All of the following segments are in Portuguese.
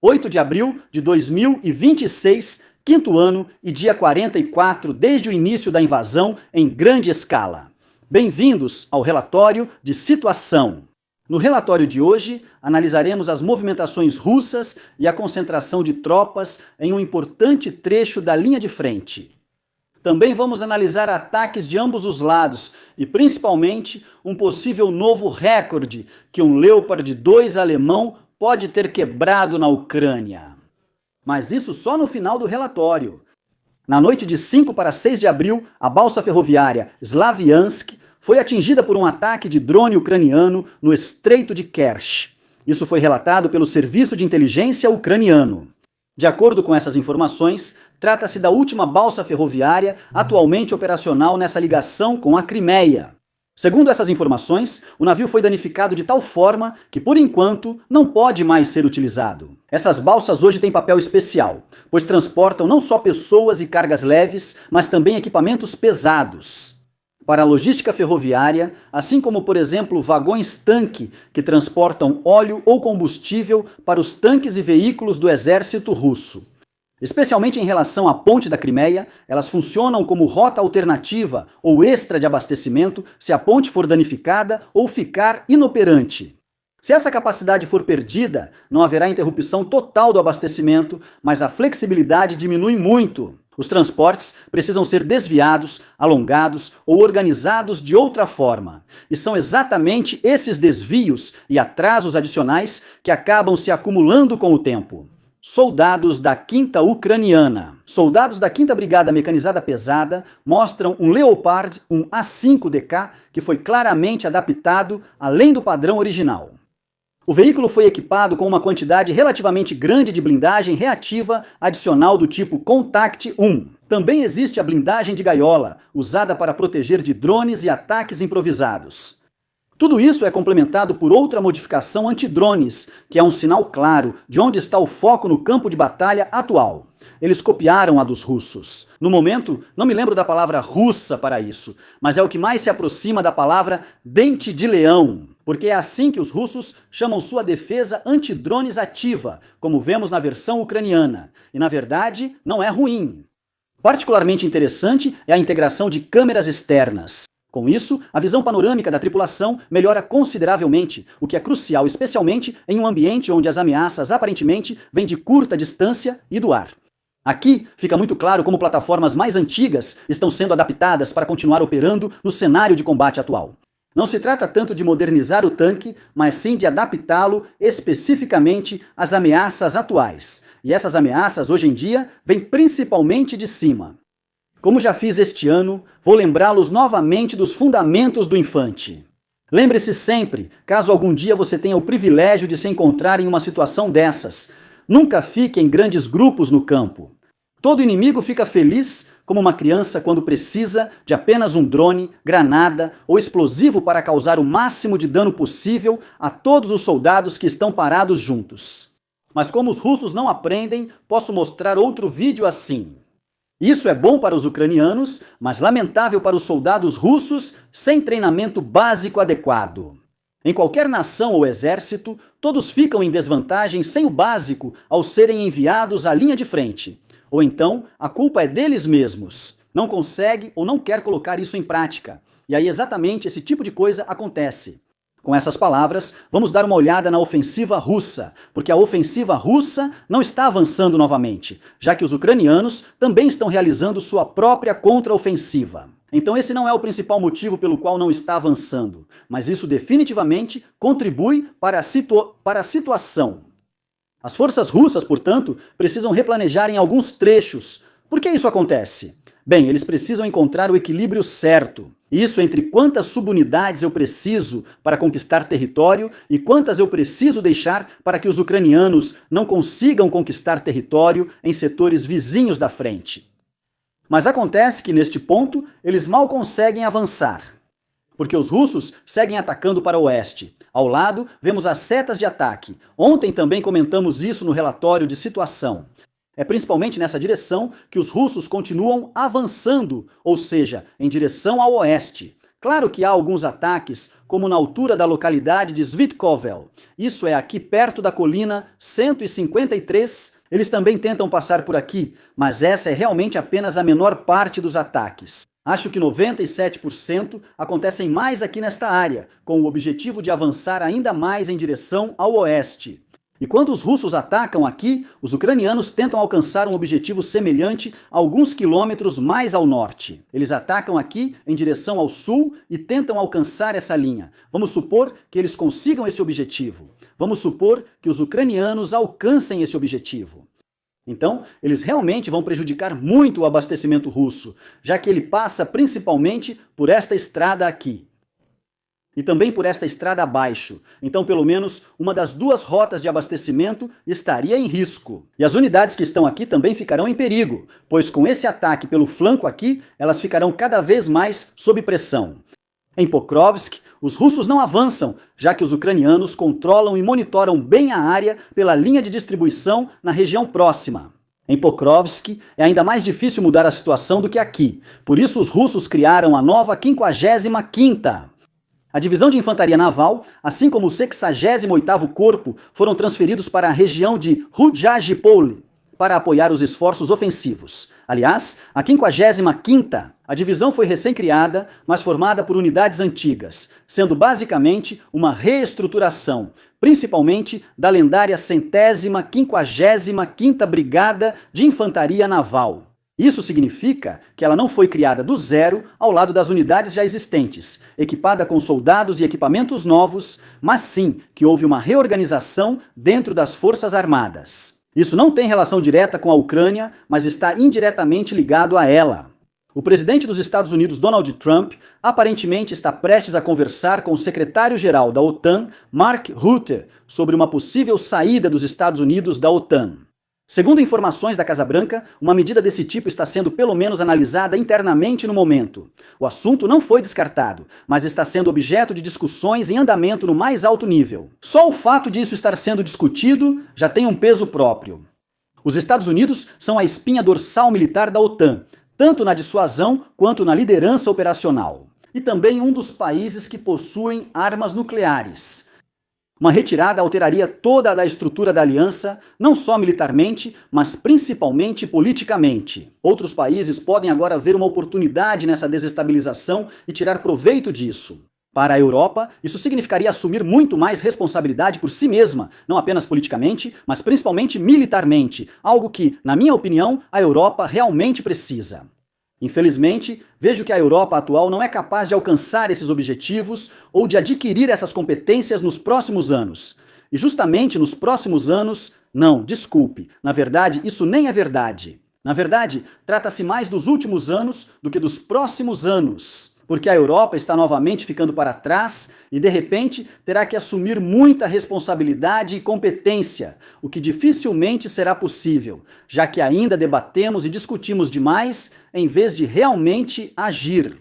8 de abril de 2026, quinto ano e dia 44 desde o início da invasão em grande escala. Bem-vindos ao relatório de situação. No relatório de hoje, analisaremos as movimentações russas e a concentração de tropas em um importante trecho da linha de frente. Também vamos analisar ataques de ambos os lados e, principalmente, um possível novo recorde que um Leopard 2 alemão pode ter quebrado na Ucrânia. Mas isso só no final do relatório. Na noite de 5 para 6 de abril, a balsa ferroviária Slaviansk foi atingida por um ataque de drone ucraniano no Estreito de Kerch. Isso foi relatado pelo Serviço de Inteligência ucraniano. De acordo com essas informações, trata-se da última balsa ferroviária atualmente operacional nessa ligação com a Crimeia. Segundo essas informações, o navio foi danificado de tal forma que, por enquanto, não pode mais ser utilizado. Essas balsas hoje têm papel especial, pois transportam não só pessoas e cargas leves, mas também equipamentos pesados. Para a logística ferroviária, assim como, por exemplo, vagões-tanque que transportam óleo ou combustível para os tanques e veículos do exército russo. Especialmente em relação à ponte da Crimeia, elas funcionam como rota alternativa ou extra de abastecimento se a ponte for danificada ou ficar inoperante. Se essa capacidade for perdida, não haverá interrupção total do abastecimento, mas a flexibilidade diminui muito. Os transportes precisam ser desviados, alongados ou organizados de outra forma. E são exatamente esses desvios e atrasos adicionais que acabam se acumulando com o tempo. Soldados da 5ª Ucraniana. Soldados da 5ª Brigada Mecanizada Pesada mostram um Leopard, um A5DK, que foi claramente adaptado além do padrão original. O veículo foi equipado com uma quantidade relativamente grande de blindagem reativa adicional do tipo Contact 1. Também existe a blindagem de gaiola, usada para proteger de drones e ataques improvisados. Tudo isso é complementado por outra modificação antidrones, que é um sinal claro de onde está o foco no campo de batalha atual. Eles copiaram a dos russos. No momento, não me lembro da palavra russa para isso, mas é o que mais se aproxima da palavra dente de leão, porque é assim que os russos chamam sua defesa antidrones ativa, como vemos na versão ucraniana. E na verdade, não é ruim. Particularmente interessante é a integração de câmeras externas. Com isso, a visão panorâmica da tripulação melhora consideravelmente, o que é crucial especialmente em um ambiente onde as ameaças aparentemente vêm de curta distância e do ar. Aqui fica muito claro como plataformas mais antigas estão sendo adaptadas para continuar operando no cenário de combate atual. Não se trata tanto de modernizar o tanque, mas sim de adaptá-lo especificamente às ameaças atuais. E essas ameaças, hoje em dia, vêm principalmente de cima. Como já fiz este ano, vou lembrá-los novamente dos fundamentos do infante. Lembre-se sempre, caso algum dia você tenha o privilégio de se encontrar em uma situação dessas, nunca fique em grandes grupos no campo. Todo inimigo fica feliz como uma criança quando precisa de apenas um drone, granada ou explosivo para causar o máximo de dano possível a todos os soldados que estão parados juntos. Mas como os russos não aprendem, posso mostrar outro vídeo assim. Isso é bom para os ucranianos, mas lamentável para os soldados russos sem treinamento básico adequado. Em qualquer nação ou exército, todos ficam em desvantagem sem o básico ao serem enviados à linha de frente. Ou então, a culpa é deles mesmos. Não consegue ou não quer colocar isso em prática. E aí exatamente esse tipo de coisa acontece. Com essas palavras, vamos dar uma olhada na ofensiva russa, porque a ofensiva russa não está avançando novamente, já que os ucranianos também estão realizando sua própria contraofensiva. Então esse não é o principal motivo pelo qual não está avançando, mas isso definitivamente contribui para a situação. As forças russas, portanto, precisam replanejar em alguns trechos. Por que isso acontece? Bem, eles precisam encontrar o equilíbrio certo. Isso entre quantas subunidades eu preciso para conquistar território e quantas eu preciso deixar para que os ucranianos não consigam conquistar território em setores vizinhos da frente. Mas acontece que, neste ponto, eles mal conseguem avançar, porque os russos seguem atacando para o oeste. Ao lado, vemos as setas de ataque. Ontem também comentamos isso no relatório de situação. É principalmente nessa direção que os russos continuam avançando, ou seja, em direção ao oeste. Claro que há alguns ataques, como na altura da localidade de Svitkovel. Isso é aqui perto da colina 153. Eles também tentam passar por aqui, mas essa é realmente apenas a menor parte dos ataques. Acho que 97% acontecem mais aqui nesta área, com o objetivo de avançar ainda mais em direção ao oeste. E quando os russos atacam aqui, os ucranianos tentam alcançar um objetivo semelhante alguns quilômetros mais ao norte. Eles atacam aqui em direção ao sul e tentam alcançar essa linha. Vamos supor que eles consigam esse objetivo. Vamos supor que os ucranianos alcancem esse objetivo. Então, eles realmente vão prejudicar muito o abastecimento russo, já que ele passa principalmente por esta estrada aqui. E também por esta estrada abaixo. Então, pelo menos, uma das duas rotas de abastecimento estaria em risco. E as unidades que estão aqui também ficarão em perigo, pois com esse ataque pelo flanco aqui, elas ficarão cada vez mais sob pressão. Em Pokrovsk, os russos não avançam, já que os ucranianos controlam e monitoram bem a área pela linha de distribuição na região próxima. Em Pokrovsk, é ainda mais difícil mudar a situação do que aqui. Por isso, os russos criaram a nova 55ª. A divisão de infantaria naval, assim como o 68º Corpo, foram transferidos para a região de Rudjajipol para apoiar os esforços ofensivos. Aliás, a 55ª, a divisão foi recém-criada, mas formada por unidades antigas, sendo basicamente uma reestruturação, principalmente da lendária 155ª Brigada de Infantaria Naval. Isso significa que ela não foi criada do zero ao lado das unidades já existentes, equipada com soldados e equipamentos novos, mas sim que houve uma reorganização dentro das Forças Armadas. Isso não tem relação direta com a Ucrânia, mas está indiretamente ligado a ela. O presidente dos Estados Unidos, Donald Trump, aparentemente está prestes a conversar com o secretário-geral da OTAN, Mark Rutte, sobre uma possível saída dos Estados Unidos da OTAN. Segundo informações da Casa Branca, uma medida desse tipo está sendo pelo menos analisada internamente no momento. O assunto não foi descartado, mas está sendo objeto de discussões em andamento no mais alto nível. Só o fato de isso estar sendo discutido já tem um peso próprio. Os Estados Unidos são a espinha dorsal militar da OTAN, tanto na dissuasão quanto na liderança operacional. E também um dos países que possuem armas nucleares. Uma retirada alteraria toda a estrutura da aliança, não só militarmente, mas principalmente politicamente. Outros países podem agora ver uma oportunidade nessa desestabilização e tirar proveito disso. Para a Europa, isso significaria assumir muito mais responsabilidade por si mesma, não apenas politicamente, mas principalmente militarmente, algo que, na minha opinião, a Europa realmente precisa. Infelizmente, vejo que a Europa atual não é capaz de alcançar esses objetivos ou de adquirir essas competências nos próximos anos. E justamente nos próximos anos, não, desculpe, na verdade, isso nem é verdade. Na verdade, trata-se mais dos últimos anos do que dos próximos anos. Porque a Europa está novamente ficando para trás e, de repente, terá que assumir muita responsabilidade e competência, o que dificilmente será possível, já que ainda debatemos e discutimos demais em vez de realmente agir.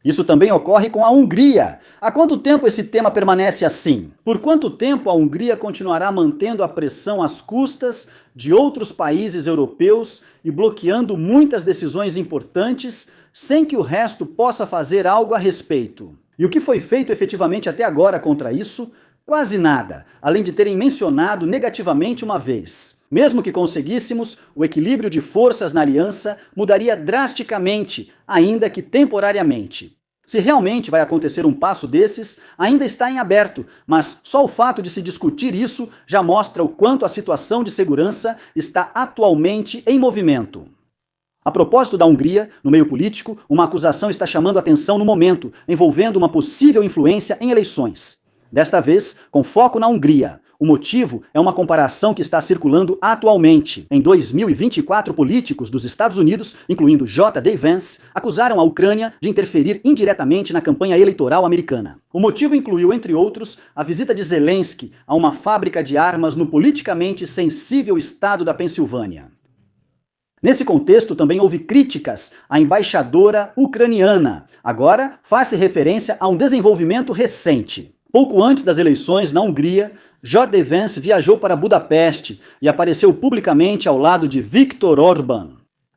Isso também ocorre com a Hungria. Há quanto tempo esse tema permanece assim? Por quanto tempo a Hungria continuará mantendo a pressão às custas de outros países europeus e bloqueando muitas decisões importantes sem que o resto possa fazer algo a respeito? E o que foi feito efetivamente até agora contra isso? Quase nada, além de terem mencionado negativamente uma vez. Mesmo que conseguíssemos, o equilíbrio de forças na aliança mudaria drasticamente, ainda que temporariamente. Se realmente vai acontecer um passo desses, ainda está em aberto, mas só o fato de se discutir isso já mostra o quanto a situação de segurança está atualmente em movimento. A propósito da Hungria, no meio político, uma acusação está chamando a atenção no momento, envolvendo uma possível influência em eleições. Desta vez, com foco na Hungria. O motivo é uma comparação que está circulando atualmente. Em 2024, políticos dos Estados Unidos, incluindo J.D. Vance, acusaram a Ucrânia de interferir indiretamente na campanha eleitoral americana. O motivo incluiu, entre outros, a visita de Zelensky a uma fábrica de armas no politicamente sensível estado da Pensilvânia. Nesse contexto, também houve críticas à embaixadora ucraniana. Agora, faz-se referência a um desenvolvimento recente. Pouco antes das eleições na Hungria, J.D. Vance viajou para Budapeste e apareceu publicamente ao lado de Viktor Orbán.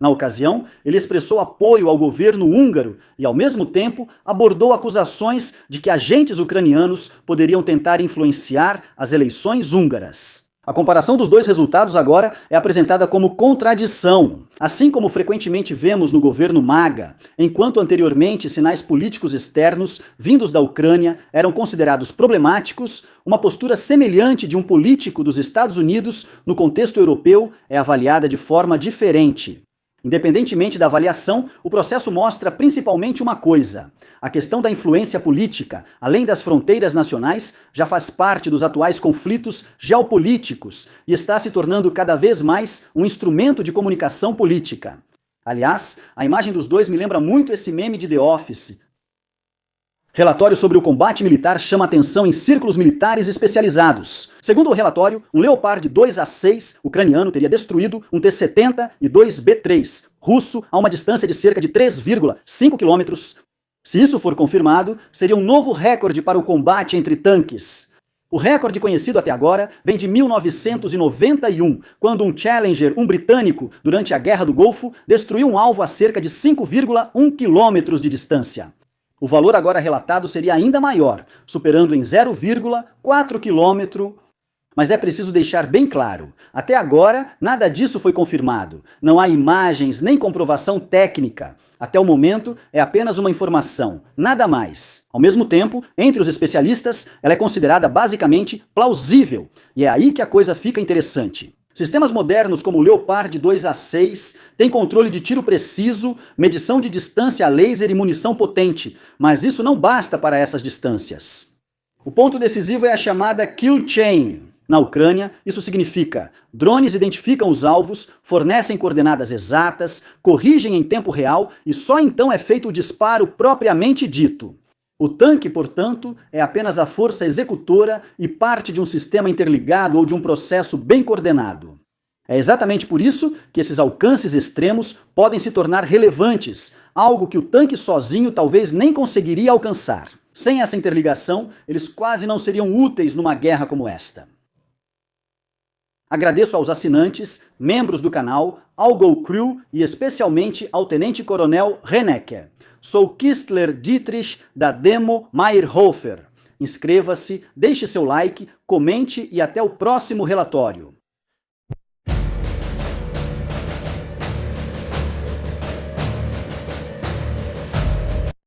Na ocasião, ele expressou apoio ao governo húngaro e, ao mesmo tempo, abordou acusações de que agentes ucranianos poderiam tentar influenciar as eleições húngaras. A comparação dos dois resultados agora é apresentada como contradição. Assim como frequentemente vemos no governo MAGA, enquanto anteriormente sinais políticos externos vindos da Ucrânia eram considerados problemáticos, uma postura semelhante de um político dos Estados Unidos no contexto europeu é avaliada de forma diferente. Independentemente da avaliação, o processo mostra principalmente uma coisa: a questão da influência política, além das fronteiras nacionais, já faz parte dos atuais conflitos geopolíticos e está se tornando cada vez mais um instrumento de comunicação política. Aliás, a imagem dos dois me lembra muito esse meme de The Office. Relatório sobre o combate militar chama atenção em círculos militares especializados. Segundo o relatório, um Leopard 2A6 ucraniano teria destruído um T-70 e 2 B-3 russo a uma distância de cerca de 3,5 quilômetros. Se isso for confirmado, seria um novo recorde para o combate entre tanques. O recorde conhecido até agora vem de 1991, quando um Challenger, um britânico, durante a Guerra do Golfo, destruiu um alvo a cerca de 5,1 quilômetros de distância. O valor agora relatado seria ainda maior, superando em 0,4 quilômetro. Mas é preciso deixar bem claro, até agora nada disso foi confirmado. Não há imagens nem comprovação técnica. Até o momento é apenas uma informação, nada mais. Ao mesmo tempo, entre os especialistas, ela é considerada basicamente plausível. E é aí que a coisa fica interessante. Sistemas modernos como o Leopard 2A6 têm controle de tiro preciso, medição de distância a laser e munição potente, mas isso não basta para essas distâncias. O ponto decisivo é a chamada kill chain. Na Ucrânia, isso significa: drones identificam os alvos, fornecem coordenadas exatas, corrigem em tempo real e só então é feito o disparo propriamente dito. O tanque, portanto, é apenas a força executora e parte de um sistema interligado ou de um processo bem coordenado. É exatamente por isso que esses alcances extremos podem se tornar relevantes, algo que o tanque sozinho talvez nem conseguiria alcançar. Sem essa interligação, eles quase não seriam úteis numa guerra como esta. Agradeço aos assinantes, membros do canal, ao Go Crew e especialmente ao Tenente Coronel Rennecker. Sou Kistler Dietrich da Demo Meyerhofer. Inscreva-se, deixe seu like, comente e até o próximo relatório.